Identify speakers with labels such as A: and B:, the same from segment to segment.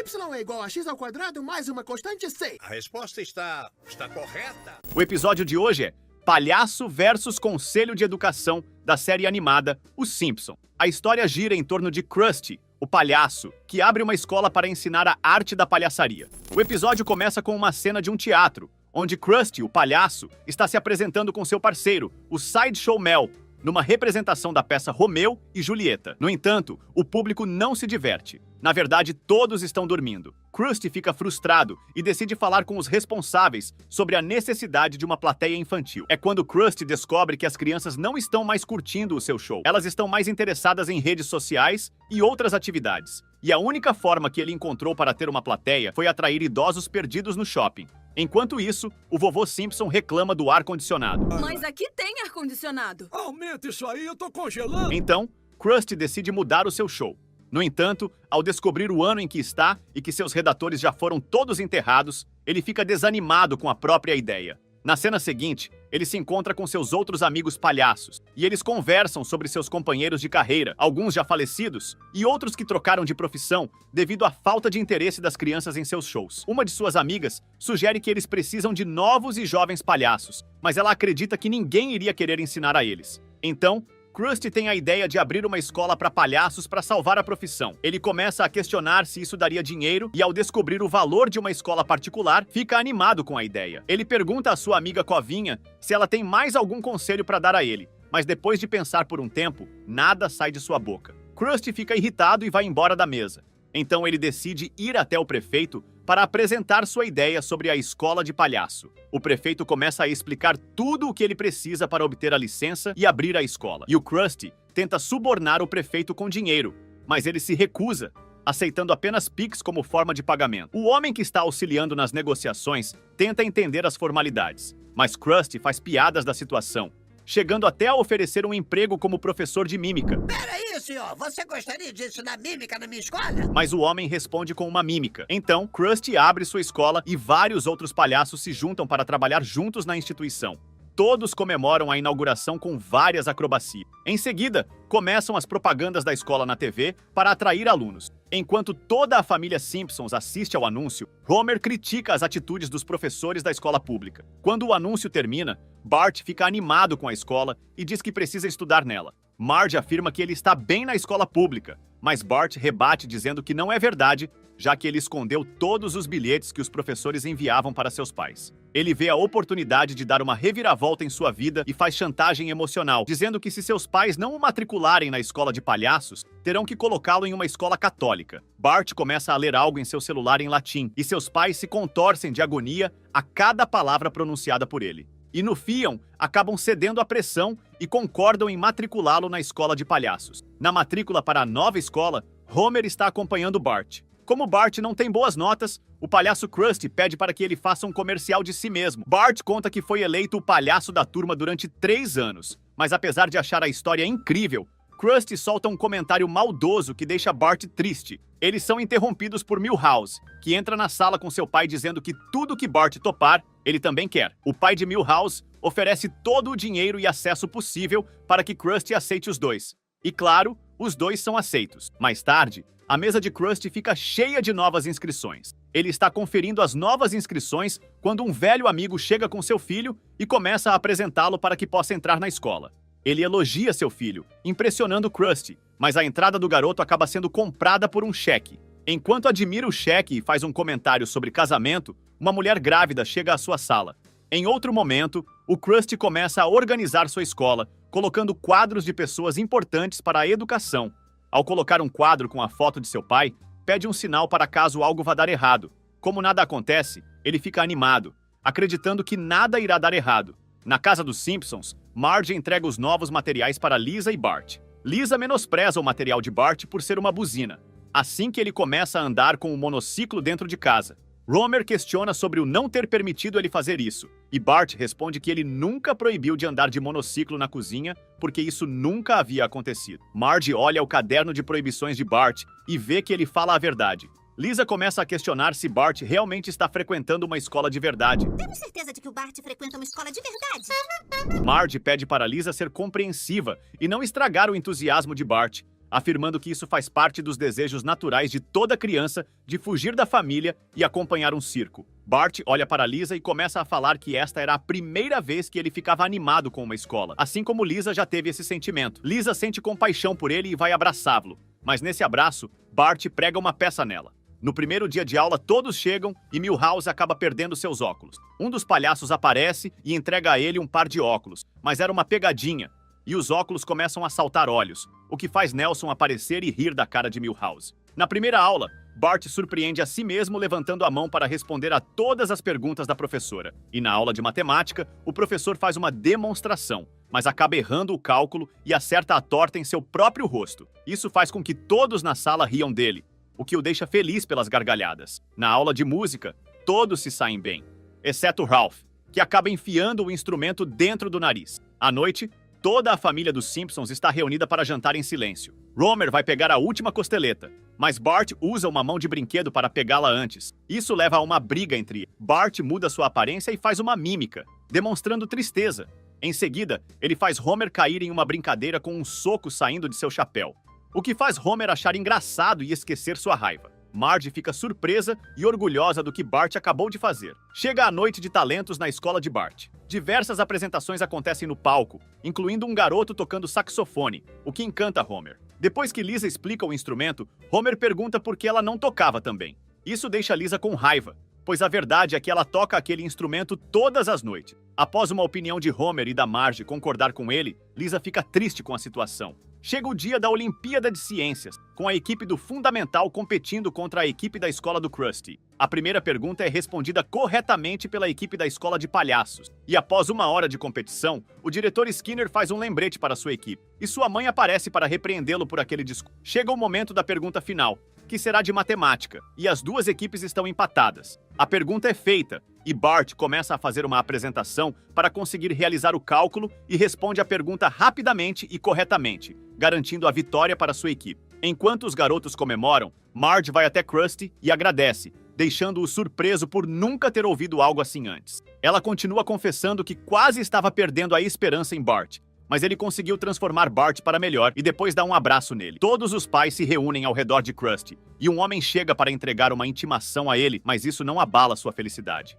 A: Y é igual a x ao quadrado mais uma constante c.
B: A resposta está correta.
C: O episódio de hoje é Palhaço versus Conselho de Educação da série animada Os Simpsons. A história gira em torno de Krusty, o palhaço, que abre uma escola para ensinar a arte da palhaçaria. O episódio começa com uma cena de um teatro, onde Krusty, o palhaço, está se apresentando com seu parceiro, o Sideshow Mel, numa representação da peça Romeu e Julieta. No entanto, o público não se diverte. Na verdade, todos estão dormindo. Krusty fica frustrado e decide falar com os responsáveis sobre a necessidade de uma plateia infantil. É quando Krusty descobre que as crianças não estão mais curtindo o seu show. Elas estão mais interessadas em redes sociais e outras atividades. E a única forma que ele encontrou para ter uma plateia foi atrair idosos perdidos no shopping. Enquanto isso, o vovô Simpson reclama do ar-condicionado.
D: Mas aqui tem ar-condicionado.
E: Aumenta isso aí, eu tô congelando.
C: Então, Krusty decide mudar o seu show. No entanto, ao descobrir o ano em que está e que seus redatores já foram todos enterrados, ele fica desanimado com a própria ideia. Na cena seguinte, ele se encontra com seus outros amigos palhaços, e eles conversam sobre seus companheiros de carreira, alguns já falecidos, e outros que trocaram de profissão devido à falta de interesse das crianças em seus shows. Uma de suas amigas sugere que eles precisam de novos e jovens palhaços, mas ela acredita que ninguém iria querer ensinar a eles. Então, Krusty tem a ideia de abrir uma escola para palhaços para salvar a profissão. Ele começa a questionar se isso daria dinheiro e, ao descobrir o valor de uma escola particular, fica animado com a ideia. Ele pergunta à sua amiga Covinha se ela tem mais algum conselho para dar a ele, mas depois de pensar por um tempo, nada sai de sua boca. Krusty fica irritado e vai embora da mesa. Então ele decide ir até o prefeito para apresentar sua ideia sobre a escola de palhaço. O prefeito começa a explicar tudo o que ele precisa para obter a licença e abrir a escola. E o Krusty tenta subornar o prefeito com dinheiro, mas ele se recusa, aceitando apenas Pix como forma de pagamento. O homem que está auxiliando nas negociações tenta entender as formalidades, mas Krusty faz piadas da situação, chegando até a oferecer um emprego como professor de mímica.
F: Peraí, senhor, você gostaria de ensinar mímica na minha escola?
C: Mas o homem responde com uma mímica. Então, Krusty abre sua escola e vários outros palhaços se juntam para trabalhar juntos na instituição. Todos comemoram a inauguração com várias acrobacias. Em seguida, começam as propagandas da escola na TV para atrair alunos. Enquanto toda a família Simpsons assiste ao anúncio, Homer critica as atitudes dos professores da escola pública. Quando o anúncio termina, Bart fica animado com a escola e diz que precisa estudar nela. Marge afirma que ele está bem na escola pública, mas Bart rebate dizendo que não é verdade, já que ele escondeu todos os bilhetes que os professores enviavam para seus pais. Ele vê a oportunidade de dar uma reviravolta em sua vida e faz chantagem emocional, dizendo que se seus pais não o matricularem na escola de palhaços, terão que colocá-lo em uma escola católica. Bart começa a ler algo em seu celular em latim, e seus pais se contorcem de agonia a cada palavra pronunciada por ele. E no fim, acabam cedendo à pressão e concordam em matriculá-lo na escola de palhaços. Na matrícula para a nova escola, Homer está acompanhando Bart. Como Bart não tem boas notas, o palhaço Krusty pede para que ele faça um comercial de si mesmo. Bart conta que foi eleito o palhaço da turma durante 3 anos, mas apesar de achar a história incrível, Krusty solta um comentário maldoso que deixa Bart triste. Eles são interrompidos por Milhouse, que entra na sala com seu pai dizendo que tudo que Bart topar, ele também quer. O pai de Milhouse oferece todo o dinheiro e acesso possível para que Krusty aceite os dois. E claro, os dois são aceitos. Mais tarde, a mesa de Krusty fica cheia de novas inscrições. Ele está conferindo as novas inscrições quando um velho amigo chega com seu filho e começa a apresentá-lo para que possa entrar na escola. Ele elogia seu filho, impressionando Krusty, mas a entrada do garoto acaba sendo comprada por um cheque. Enquanto admira o cheque e faz um comentário sobre casamento, uma mulher grávida chega à sua sala. Em outro momento, o Krusty começa a organizar sua escola, colocando quadros de pessoas importantes para a educação. Ao colocar um quadro com a foto de seu pai, pede um sinal para caso algo vá dar errado. Como nada acontece, ele fica animado, acreditando que nada irá dar errado. Na casa dos Simpsons, Marge entrega os novos materiais para Lisa e Bart. Lisa menospreza o material de Bart por ser uma buzina, assim que ele começa a andar com um monociclo dentro de casa. Homer questiona sobre o não ter permitido ele fazer isso, e Bart responde que ele nunca proibiu de andar de monociclo na cozinha, porque isso nunca havia acontecido. Marge olha o caderno de proibições de Bart e vê que ele fala a verdade. Lisa começa a questionar se Bart realmente está frequentando uma escola de verdade.
G: Temos certeza de que o Bart frequenta uma escola de verdade?
C: Marge pede para Lisa ser compreensiva e não estragar o entusiasmo de Bart, afirmando que isso faz parte dos desejos naturais de toda criança de fugir da família e acompanhar um circo. Bart olha para Lisa e começa a falar que esta era a primeira vez que ele ficava animado com uma escola, assim como Lisa já teve esse sentimento. Lisa sente compaixão por ele e vai abraçá-lo, mas nesse abraço, Bart prega uma peça nela. No primeiro dia de aula, todos chegam e Milhouse acaba perdendo seus óculos. Um dos palhaços aparece e entrega a ele um par de óculos, mas era uma pegadinha, e os óculos começam a saltar olhos, o que faz Nelson aparecer e rir da cara de Milhouse. Na primeira aula, Bart surpreende a si mesmo levantando a mão para responder a todas as perguntas da professora. E na aula de matemática, o professor faz uma demonstração, mas acaba errando o cálculo e acerta a torta em seu próprio rosto. Isso faz com que todos na sala riam dele, o que o deixa feliz pelas gargalhadas. Na aula de música, todos se saem bem, exceto Ralph, que acaba enfiando o instrumento dentro do nariz. À noite, toda a família dos Simpsons está reunida para jantar em silêncio. Homer vai pegar a última costeleta, mas Bart usa uma mão de brinquedo para pegá-la antes. Isso leva a uma briga entre eles. Bart muda sua aparência e faz uma mímica, demonstrando tristeza. Em seguida, ele faz Homer cair em uma brincadeira com um soco saindo de seu chapéu, o que faz Homer achar engraçado e esquecer sua raiva. Marge fica surpresa e orgulhosa do que Bart acabou de fazer. Chega a noite de talentos na escola de Bart. Diversas apresentações acontecem no palco, incluindo um garoto tocando saxofone, o que encanta Homer. Depois que Lisa explica o instrumento, Homer pergunta por que ela não tocava também. Isso deixa Lisa com raiva, pois a verdade é que ela toca aquele instrumento todas as noites. Após uma opinião de Homer e da Marge concordar com ele, Lisa fica triste com a situação. Chega o dia da Olimpíada de Ciências, com a equipe do Fundamental competindo contra a equipe da escola do Krusty. A primeira pergunta é respondida corretamente pela equipe da escola de palhaços. E após uma hora de competição, o diretor Skinner faz um lembrete para sua equipe. E sua mãe aparece para repreendê-lo por aquele discurso. Chega o momento da pergunta final, que será de matemática, e as duas equipes estão empatadas. A pergunta é feita, e Bart começa a fazer uma apresentação para conseguir realizar o cálculo e responde a pergunta rapidamente e corretamente, garantindo a vitória para sua equipe. Enquanto os garotos comemoram, Marge vai até Krusty e agradece, deixando-o surpreso por nunca ter ouvido algo assim antes. Ela continua confessando que quase estava perdendo a esperança em Bart, mas ele conseguiu transformar Bart para melhor e depois dá um abraço nele. Todos os pais se reúnem ao redor de Krusty, e um homem chega para entregar uma intimação a ele, mas isso não abala sua felicidade.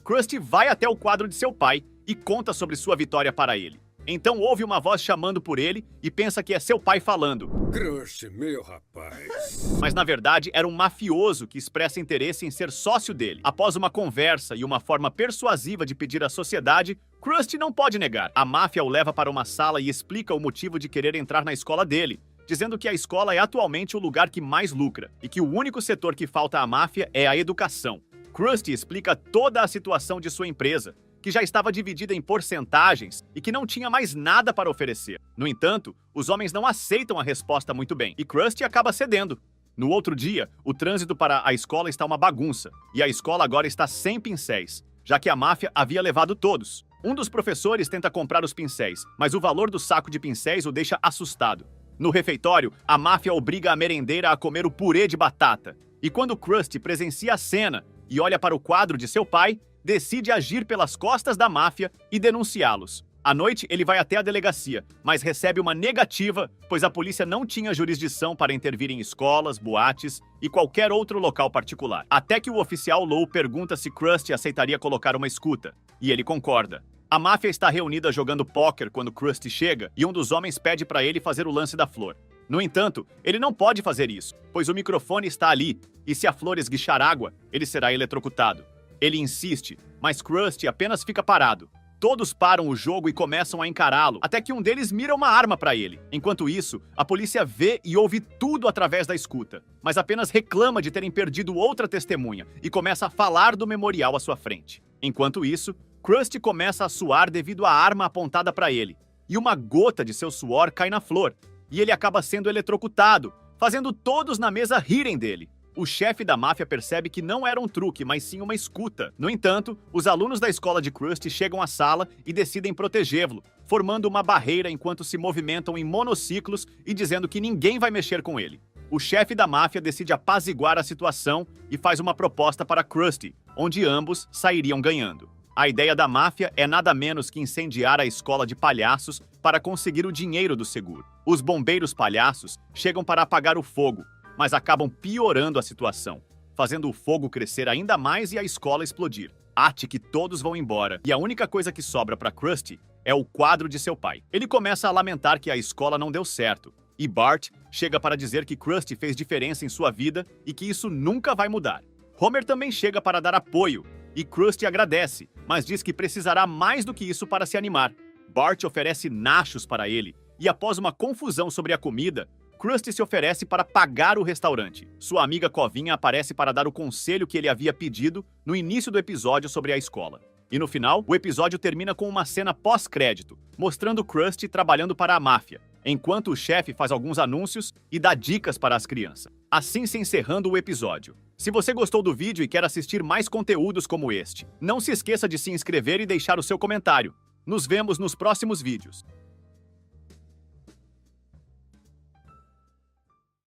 C: Krusty vai até o quadro de seu pai e conta sobre sua vitória para ele. Então ouve uma voz chamando por ele e pensa que é seu pai falando.
E: Krusty, meu rapaz.
C: Mas na verdade era um mafioso que expressa interesse em ser sócio dele. Após uma conversa e uma forma persuasiva de pedir à sociedade, Krusty não pode negar. A máfia o leva para uma sala e explica o motivo de querer entrar na escola dele, dizendo que a escola é atualmente o lugar que mais lucra e que o único setor que falta à máfia é a educação. Krusty explica toda a situação de sua empresa, que já estava dividida em porcentagens e que não tinha mais nada para oferecer. No entanto, os homens não aceitam a resposta muito bem, e Krusty acaba cedendo. No outro dia, o trânsito para a escola está uma bagunça, e a escola agora está sem pincéis, já que a máfia havia levado todos. Um dos professores tenta comprar os pincéis, mas o valor do saco de pincéis o deixa assustado. No refeitório, a máfia obriga a merendeira a comer o purê de batata, e quando Krusty presencia a cena e olha para o quadro de seu pai, decide agir pelas costas da máfia e denunciá-los. À noite, ele vai até a delegacia, mas recebe uma negativa, pois a polícia não tinha jurisdição para intervir em escolas, boates e qualquer outro local particular. Até que o oficial Lou pergunta se Krusty aceitaria colocar uma escuta, e ele concorda. A máfia está reunida jogando póquer quando Krusty chega, e um dos homens pede para ele fazer o lance da flor. No entanto, ele não pode fazer isso, pois o microfone está ali, e se a flor esguichar água, ele será eletrocutado. Ele insiste, mas Krusty apenas fica parado. Todos param o jogo e começam a encará-lo, até que um deles mira uma arma para ele. Enquanto isso, a polícia vê e ouve tudo através da escuta, mas apenas reclama de terem perdido outra testemunha e começa a falar do memorial à sua frente. Enquanto isso, Krusty começa a suar devido à arma apontada para ele, e uma gota de seu suor cai na flor, e ele acaba sendo eletrocutado, fazendo todos na mesa rirem dele. O chefe da máfia percebe que não era um truque, mas sim uma escuta. No entanto, os alunos da escola de Krusty chegam à sala e decidem protegê-lo, formando uma barreira enquanto se movimentam em monociclos e dizendo que ninguém vai mexer com ele. O chefe da máfia decide apaziguar a situação e faz uma proposta para Krusty, onde ambos sairiam ganhando. A ideia da máfia é nada menos que incendiar a escola de palhaços para conseguir o dinheiro do seguro. Os bombeiros palhaços chegam para apagar o fogo, mas acabam piorando a situação, fazendo o fogo crescer ainda mais e a escola explodir. Ate que todos vão embora e a única coisa que sobra para Krusty é o quadro de seu pai. Ele começa a lamentar que a escola não deu certo, e Bart chega para dizer que Krusty fez diferença em sua vida e que isso nunca vai mudar. Homer também chega para dar apoio, e Krusty agradece, mas diz que precisará mais do que isso para se animar. Bart oferece nachos para ele, e após uma confusão sobre a comida, Krusty se oferece para pagar o restaurante. Sua amiga Covinha aparece para dar o conselho que ele havia pedido no início do episódio sobre a escola. E no final, o episódio termina com uma cena pós-crédito, mostrando Krusty trabalhando para a máfia, enquanto o chefe faz alguns anúncios e dá dicas para as crianças. Assim se encerrando o episódio. Se você gostou do vídeo e quer assistir mais conteúdos como este, não se esqueça de se inscrever e deixar o seu comentário. Nos vemos nos próximos vídeos.